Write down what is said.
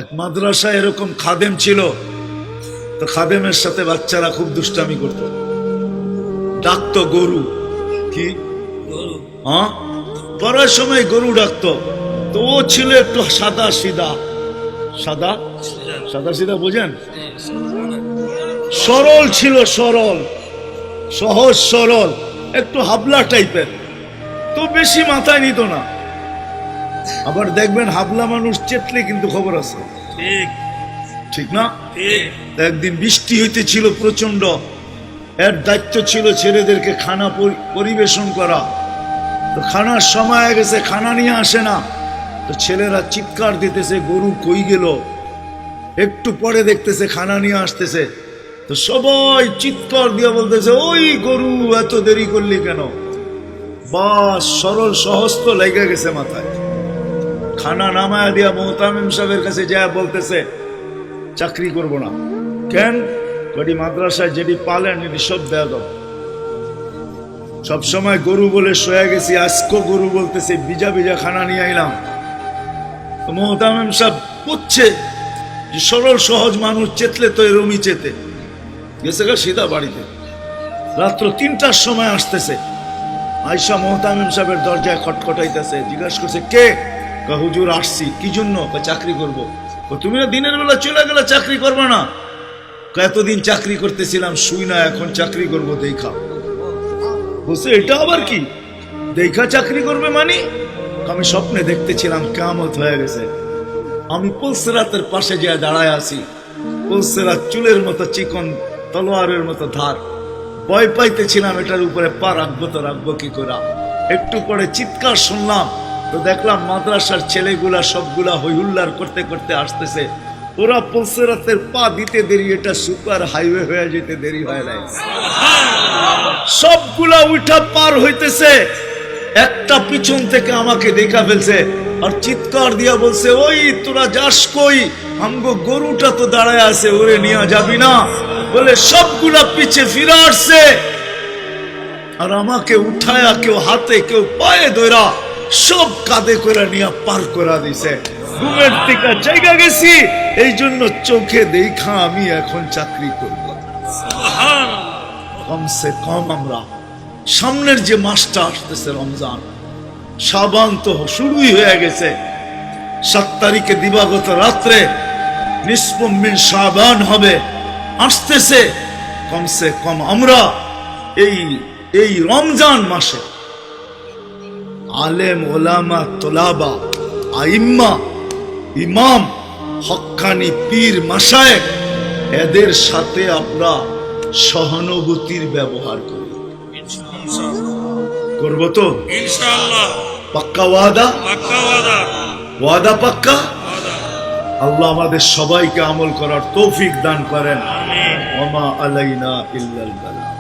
এক মাদ্রাসায় এরকম খাদেম ছিল, তো খাদেমের সাথে বাচ্চারা খুব দুষ্টামি করত, ডাকতো গরু। কি হ্যাঁ, পড়ার সময় গরু ডাকতো। তো ও ছিল একটু সাদা সিধা, সাদা সাদা সিধা বোঝেন, সরল ছিল, সরল সহজ সরল, একটু হাবলা টাইপের, তো বেশি মাথায় নিত না। আবার দেখবেন হাবলা মানুষ চেতলে কিন্তু খবর আছে, ঠিক না? একদিন বৃষ্টি হইতেছিল প্রচন্ড, এর দায়িত্ব ছিল ছেলেদেরকে খানা পরিবেশন করা। তো খানার সময় গেছে, খানা নিয়ে আসে না, তো ছেলেরা চিৎকার দিতেছে গরু কই গেল। একটু পরে দেখতেছে খানা নিয়ে আসতেছে, তো সবাই চিৎকার দিয়ে বলতেছে ওই গরু এত দেরি করলি কেন? বাস সরল সহজ তো লেগে গেছে মাথায়। খানা নামায়া দিয়া মোহতামিম সাহেবের কাছে যায় বলতেছে চাকরি করব না। কেন? কটি মাদ্রাসায় যেটি পালেন এটি সব দেয়া দাও। সবসময় গরু বলে শোয়া গেছি, আজকে গরু বলতেছে বিজা বিজা খানা নিয়ে আইলাম। তো মোহতামিম সাহেব বুঝছে যে সরল সহজ মানুষ চেতলে তো এরমই চেতে গেছে গা সিধা বাড়িতে। রাত্র ৩টার সময় আসতেছে, আয়সা মোহতামিম সাহেবের দরজায় খটখটাইতেছে, জিজ্ঞাসা করছে কে? হুজুর আসছি। কি জন্য? চাকরি করব। তুমি না দিনের বেলা চলে গেলে চাকরি করবে না? এতদিন চাকরি করতেছিলাম শুই না, এখন চাকরি করব দেখা। বলছে এটা আবার কি দেখা চাকরি করবে মানে? আমি স্বপ্নে দেখতেছিলাম কিয়ামত হয়ে গেছে, আমি পুলসিরাতের পাশে গিয়ে দাঁড়ায় আছি, পুলসিরাত চুলের মতো চিকন, তলোয়ারের মতো ধার। ভয় পাইতেছিলাম এটার উপরে পা রাখবো তো রাখবো কি করে। একটু পরে চিৎকার শুনলাম, তো দেখলাম মাদ্রাসার ছেলেগুলা সবগুলা হইহুল্লার করতে করতে আসতেছে। ওরা পুলসিরাতের পা দিতে দেরি, এটা সুপার হাইওয়ে হয়ে যেতে দেরি হয় নাই। সবগুলা উঠা পার হইতেছে, একটা পিছন থেকে আমাকে দেখা ফেলছে আর চিৎকার দিয়া বলছে ওই তোরা যাস কই? আমগো গরুটা তো দাঁড়ায় আছে, ওরে নিয়ে যাবি না? বলে সবগুলা পিছে ফিরে আসছে আর আমাকে উঠায়া কেউ হাতে কেউ পায়ে ধরা সব কাঁধে করে নিয়ে পার করা দিছে। ঘুমের থেকে জায়গা গেছি, এই জন্য চোখে দেখা আমি এখন চাকরি করব। কমসে কম আমরা সামনের যে মাসটা আসতেছে রমজান, শাবান তো শুরুই হয়ে গেছে। 7 তারিখে দিবাগত রাত্রে নিসফুম মিন শাবান হবে, আসতেছে। কমসে কম আমরা এই রমজান মাসে আলেম ওলামা তোলাবা আইম্মা ইমাম হক্কানি পীর মাশায়েখ এদের সাথে আমরা সহানুভূতির ব্যবহার করি। করব তো ইনশাআল্লাহ? পাক্কা ওয়াদা? পাক্কা ওয়াদা। ওয়াদা পাক্কা? আল্লাহ আমাদের সবাইকে আমল করার তৌফিক দান করেন। আমিন। ওয়া মা আলাইনা ইল্লাল বালাগ।